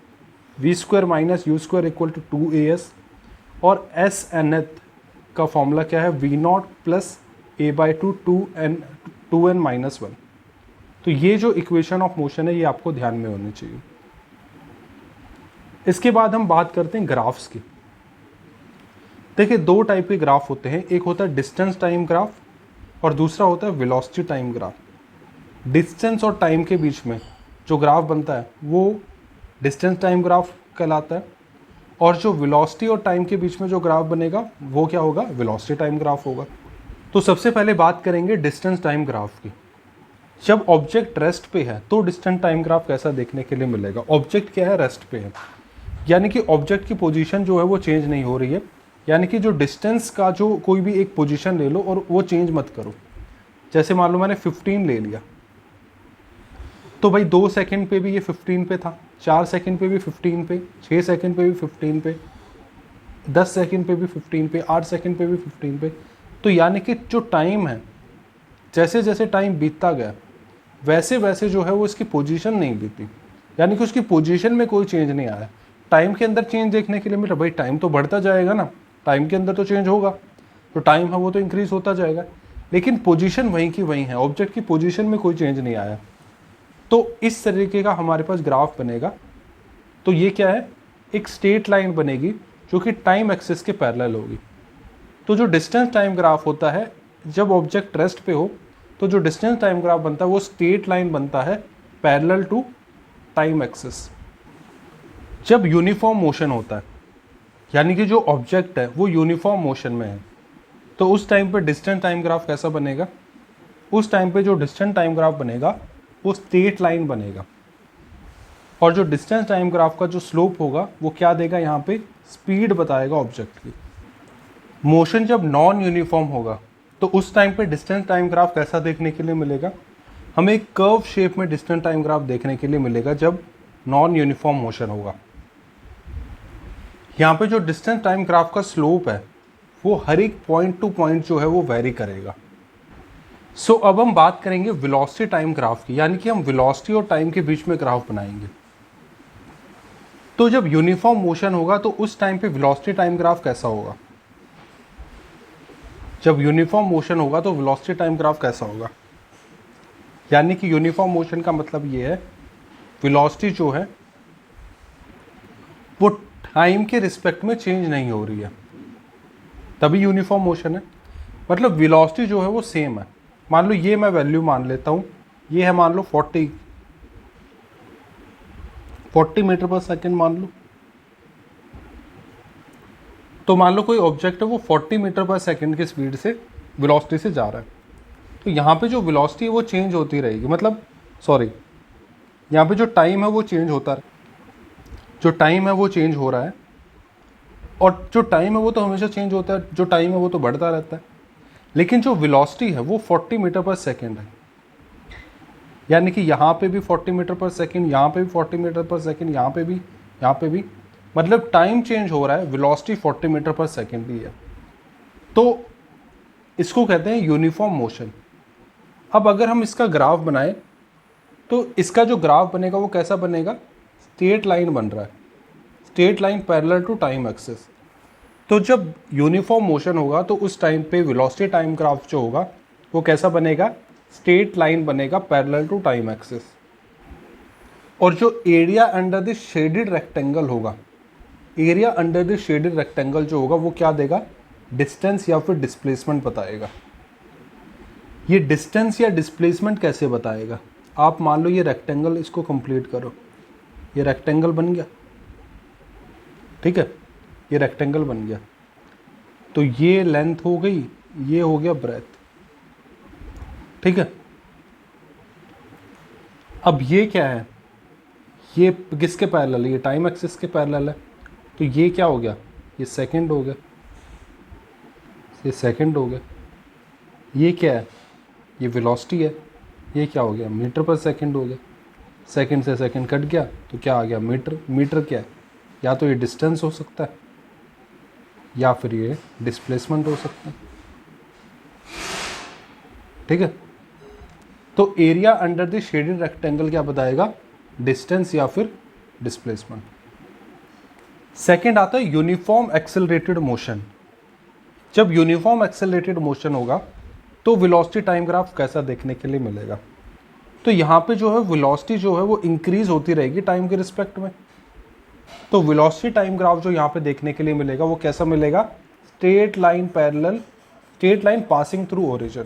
V square minus U square equal to 2as, और एस nth का फॉर्मूला क्या है? V not plus A by two 2n minus 1। तो ये जो इक्वेशन ऑफ मोशन है ये आपको ध्यान में होनी चाहिए। इसके बाद हम बात करते हैं ग्राफ्स की। देखिए, दो टाइप के ग्राफ होते हैं, एक होता है डिस्टेंस टाइम ग्राफ और दूसरा होता है वेलोसिटी टाइम ग्राफ। डिस्टेंस और टाइम के बीच में जो ग्राफ बनता है वो डिस्टेंस टाइम ग्राफ कहलाता है, और जो वेलोसिटी और टाइम के बीच में जो ग्राफ बनेगा वो क्या होगा? वेलोसिटी टाइम ग्राफ होगा। तो सबसे पहले बात करेंगे डिस्टेंस टाइम ग्राफ की। जब ऑब्जेक्ट रेस्ट पे है तो डिस्टेंस टाइम ग्राफ कैसा देखने के लिए मिलेगा? ऑब्जेक्ट क्या है? रेस्ट पे है, यानी कि ऑब्जेक्ट की पोजीशन जो है वो चेंज नहीं हो रही है, यानी कि जो डिस्टेंस का जो कोई भी एक पोजीशन ले लो और वो चेंज मत करो। जैसे मान लो मैंने 15 ले लिया, तो भाई 2 सेकंड पे भी ये 15 पे था, 4 सेकंड पे भी 15 पे, 6 सेकंड पे भी 15 पे, 10 सेकंड पे भी 15 पे, 8 सेकंड पे भी 15 पे। तो यानी कि जो टाइम है, जैसे जैसे टाइम बीतता गया वैसे वैसे जो है वो इसकी पोजीशन नहीं बीती, यानी कि उसकी पोजीशन में कोई चेंज नहीं आया। टाइम के अंदर चेंज देखने के लिए मिला, भाई टाइम तो बढ़ता जाएगा ना, टाइम के अंदर तो चेंज होगा, तो टाइम है वो तो इंक्रीज होता जाएगा, लेकिन पोजीशन वहीं की वहीं है, ऑब्जेक्ट की पोजीशन में कोई चेंज नहीं आया। तो इस तरीके का हमारे पास ग्राफ बनेगा। तो ये क्या है? एक स्ट्रेट लाइन बनेगी जो कि टाइम एक्सिस के पैरेलल होगी। तो जो डिस्टेंस टाइम ग्राफ होता है, जब ऑब्जेक्ट रेस्ट पे हो तो जो डिस्टेंस टाइम ग्राफ बनता है वो स्ट्रेट लाइन बनता है पैरेलल टू टाइम एक्सिस। जब यूनिफॉर्म मोशन होता है, यानी कि जो ऑब्जेक्ट है वो यूनिफॉर्म मोशन में है, तो उस टाइम पे डिस्टेंस टाइम ग्राफ कैसा बनेगा? उस टाइम पे जो डिस्टेंस टाइम ग्राफ बनेगा वो स्ट्रेट लाइन बनेगा, और जो डिस्टेंस टाइम ग्राफ का जो स्लोप होगा वो क्या देगा? यहाँ पे स्पीड बताएगा ऑब्जेक्ट की। मोशन जब नॉन यूनिफॉर्म होगा तो उस टाइम पे डिस्टेंस टाइम ग्राफ कैसा देखने के लिए मिलेगा? हमें एक कर्व शेप में डिस्टेंस टाइम ग्राफ देखने के लिए मिलेगा जब नॉन यूनिफॉर्म मोशन होगा। यहाँ पे जो डिस्टेंस टाइम ग्राफ का स्लोप है वो हर एक पॉइंट टू पॉइंट जो है वो वेरी करेगा। सो अब हम बात करेंगे वेलोसिटी टाइम ग्राफ की, यानी कि हम वेलोसिटी और टाइम के बीच में ग्राफ बनाएंगे। तो जब यूनिफॉर्म मोशन होगा तो उस टाइम पे वेलोसिटी टाइम ग्राफ कैसा होगा? जब यूनिफॉर्म मोशन होगा तो वेलोसिटी टाइम ग्राफ कैसा होगा? यानी कि यूनिफॉर्म मोशन का मतलब ये है वेलोसिटी जो है वो टाइम के रिस्पेक्ट में चेंज नहीं हो रही है, तभी यूनिफॉर्म मोशन है। मतलब वेलोसिटी जो है वो सेम है। मान लो ये मैं वैल्यू मान लेता हूँ, ये है मान लो 40 मीटर पर सेकेंड मान लो। तो मान लो कोई ऑब्जेक्ट है वो 40 मीटर पर सेकेंड की स्पीड से वेलोसिटी से जा रहा है, तो यहाँ पे जो वेलोसिटी है वो चेंज होती रहेगी, मतलब सॉरी यहाँ पे जो टाइम है वो चेंज होता है, जो टाइम है वो चेंज हो रहा है, और जो टाइम है वो तो हमेशा चेंज होता है, जो टाइम है वो तो बढ़ता रहता है, लेकिन जो वेलोसिटी है वो 40 मीटर पर सेकेंड है। यानी कि यहाँ पे भी 40 मीटर पर सेकेंड, यहाँ पे भी 40 मीटर पर सेकेंड, यहाँ पे भी, यहाँ पे भी, मतलब टाइम चेंज हो रहा है, वेलोसिटी 40 मीटर पर सेकेंड भी है। तो इसको कहते हैं यूनिफॉर्म मोशन। अब अगर हम इसका ग्राफ बनाएं तो इसका जो ग्राफ बनेगा वो कैसा बनेगा, स्ट्रेट लाइन बन रहा है, straight line parallel to time axis. तो जब यूनिफॉर्म मोशन होगा तो उस टाइम पे वेलोसिटी टाइम ग्राफ जो होगा वो कैसा बनेगा, स्ट्रेट लाइन बनेगा पैरेलल टू टाइम एक्सिस। और जो area under the shaded rectangle होगा, area under the shaded rectangle जो होगा वो क्या देगा, डिस्टेंस या फिर डिस्प्लेसमेंट बताएगा। ये डिस्टेंस या डिस्प्लेसमेंट कैसे बताएगा, आप मान लो ये रेक्टेंगल, इसको कंप्लीट करो, ये रेक्टेंगल बन गया, ठीक है, ये रेक्टेंगल बन गया, तो ये लेंथ हो गई, ये हो गया ब्रेथ, ठीक है। अब ये क्या है, ये किसके पैरेलल है, ये टाइम एक्सिस के पैरेलल है, तो ये क्या हो गया, ये सेकंड हो गया, ये सेकंड हो गया। ये क्या है, ये वेलोसिटी है, ये क्या हो गया, मीटर पर सेकंड हो गया, सेकंड से सेकंड कट गया तो क्या आ गया, मीटर। मीटर क्या है, या तो ये डिस्टेंस हो सकता है या फिर ये डिस्प्लेसमेंट हो सकता है, ठीक है। तो area under the shaded rectangle क्या बताएगा, डिस्टेंस या फिर डिस्प्लेसमेंट। सेकंड आता है यूनिफॉर्म एक्सेलरेटेड मोशन। जब यूनिफॉर्म एक्सेलरेटेड मोशन होगा तो वेलोसिटी टाइम ग्राफ कैसा देखने के लिए मिलेगा, तो यहाँ पे जो है वेलोसिटी जो है वो इंक्रीज होती रहेगी टाइम के रिस्पेक्ट में। तो वेलोसिटी टाइम ग्राफ जो यहाँ पे देखने के लिए मिलेगा वो कैसा मिलेगा, straight line parallel, straight line passing through origin,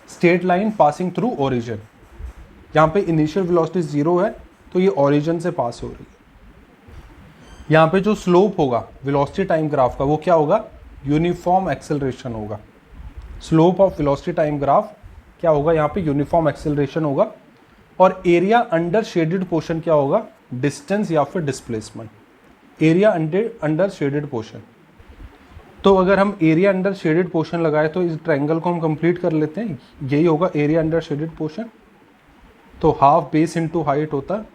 straight line passing through origin. यहाँ पे इनिशियल वेलोसिटी 0 है तो ये ओरिजिन से पास हो रही है। यहाँ पे जो स्लोप होगा वेलोसिटी टाइम ग्राफ का वो क्या होगा, यूनिफॉर्म एक्सेलरेशन होगा। Slope of velocity time graph क्या होगा, यहाँ पे यूनिफॉर्म एक्सेलरेशन होगा। और एरिया अंडर शेडेड पोर्शन क्या होगा, डिस्टेंस या फिर displacement. Area under shaded portion, तो अगर हम एरिया अंडर शेडेड पोर्शन लगाए तो इस ट्रायंगल को हम कंप्लीट कर लेते हैं, यही होगा एरिया अंडर शेडेड पोर्शन। तो हाफ बेस इनटू हाइट होता है,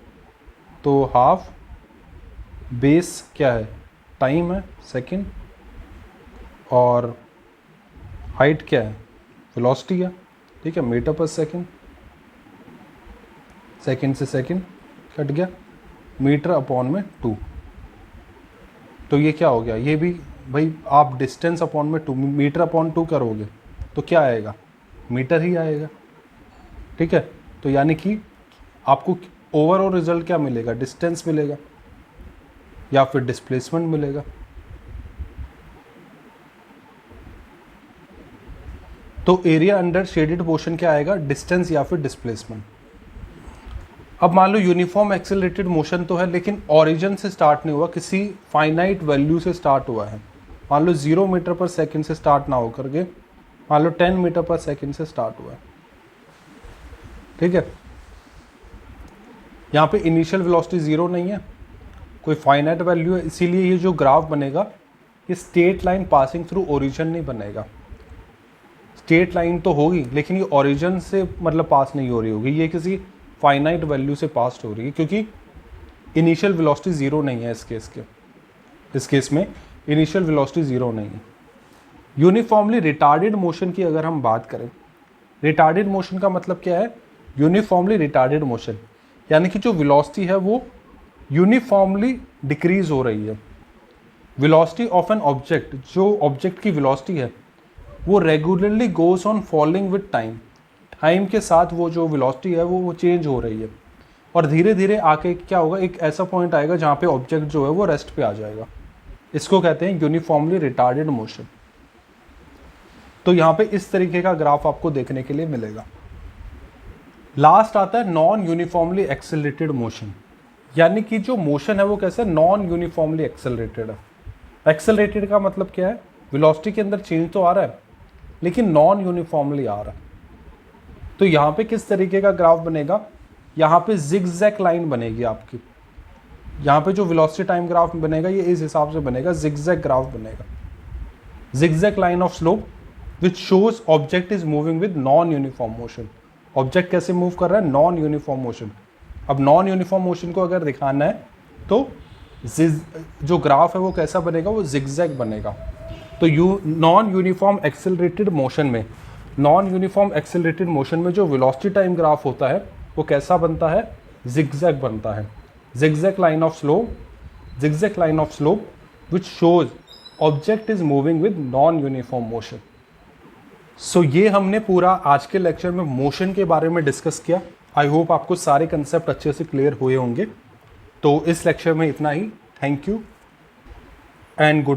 तो हाफ बेस क्या है, टाइम है सेकंड, और हाइट क्या है, वेलोसिटी है, ठीक है, मीटर पर सेकंड। सेकंड से सेकंड कट गया, मीटर अपॉन में 2, तो ये क्या हो गया, ये भी भाई आप डिस्टेंस अपॉन में 2, मीटर अपॉन 2 करोगे तो क्या आएगा, मीटर ही आएगा, ठीक है। तो यानी कि आपको ओवरऑल रिजल्ट क्या मिलेगा, डिस्टेंस मिलेगा या फिर डिस्प्लेसमेंट मिलेगा। तो एरिया अंडर शेडेड पोर्शन क्या आएगा, डिस्टेंस या फिर डिस्प्लेसमेंट। अब मान लो यूनिफॉर्म एक्सेलरेटेड मोशन तो है लेकिन ओरिजिन से स्टार्ट नहीं हुआ, किसी फाइनाइट वैल्यू से स्टार्ट हुआ है। मान लो 0 मीटर पर सेकंड से स्टार्ट ना होकर के मान लो 10 मीटर पर सेकंड से स्टार्ट हुआ है, ठीक है। यहाँ पे इनिशियल वेलोसिटी 0 नहीं है, कोई फाइनाइट वैल्यू है, इसीलिए ये जो ग्राफ बनेगा ये straight line passing through origin नहीं बनेगा। स्ट्रेट लाइन तो होगी लेकिन ये ओरिजिन से मतलब पास नहीं हो रही होगी, ये किसी फाइनाइट वैल्यू से पास हो रही है, क्योंकि इनिशियल वेलोसिटी 0 नहीं है इस केस में इनिशियल वेलोसिटी 0 नहीं है। यूनिफॉर्मली रिटार्डेड मोशन की अगर हम बात करें, रिटार्डेड मोशन का मतलब क्या है, यूनिफॉर्मली रिटार्डेड मोशन यानी कि जो वेलोसिटी है वो यूनिफॉर्मली डिक्रीज हो रही है। वेलोसिटी ऑफ एन ऑब्जेक्ट, जो ऑब्जेक्ट की वेलोसिटी है वो regularly goes on falling with time, time के साथ वो जो वेलोसिटी है वो चेंज हो रही है, और धीरे धीरे आके क्या होगा, एक ऐसा पॉइंट आएगा जहाँ पे ऑब्जेक्ट जो है वो रेस्ट पे आ जाएगा। इसको कहते हैं यूनिफॉर्मली रिटार्डेड मोशन। तो यहाँ पे इस तरीके का ग्राफ आपको देखने के लिए मिलेगा। लास्ट आता है नॉन यूनिफॉर्मली एक्सेलरेटेड मोशन, यानी कि जो मोशन है वो कैसे नॉन यूनिफॉर्मली एक्सेलरेटेड है। एक्सेलरेटेड का मतलब क्या है, वेलोसिटी के अंदर चेंज तो आ रहा है लेकिन नॉन यूनिफॉर्मली आ रहा है। तो यहाँ पे किस तरीके का ग्राफ बनेगा, यहाँ पे जिगजैग लाइन बनेगी आपकी, यहाँ पे जो वेलोसिटी टाइम ग्राफ बनेगा ये इस हिसाब से बनेगा, जिगजैग ग्राफ बनेगा, zigzag line of slope which shows object is moving with non uniform motion. Object कैसे मूव कर रहा है, नॉन यूनिफॉर्म मोशन। अब नॉन यूनिफॉर्म मोशन को अगर दिखाना है तो जो ग्राफ है वो कैसा बनेगा, वो जिगजैग बनेगा। तो नॉन यूनिफॉर्म एक्सेलरेटेड मोशन में नॉन यूनिफॉर्म एक्सेलरेटेड मोशन में जो वेलोसिटी टाइम ग्राफ होता है वो कैसा बनता है, जिगजैग बनता है, zigzag line of slope which shows object is moving with non uniform motion. So ये हमने पूरा आज के लेक्चर में मोशन के बारे में डिस्कस किया। आई होप आपको सारे कंसेप्ट अच्छे से क्लियर हुए होंगे। तो इस लेक्चर में इतना ही। Thank you and good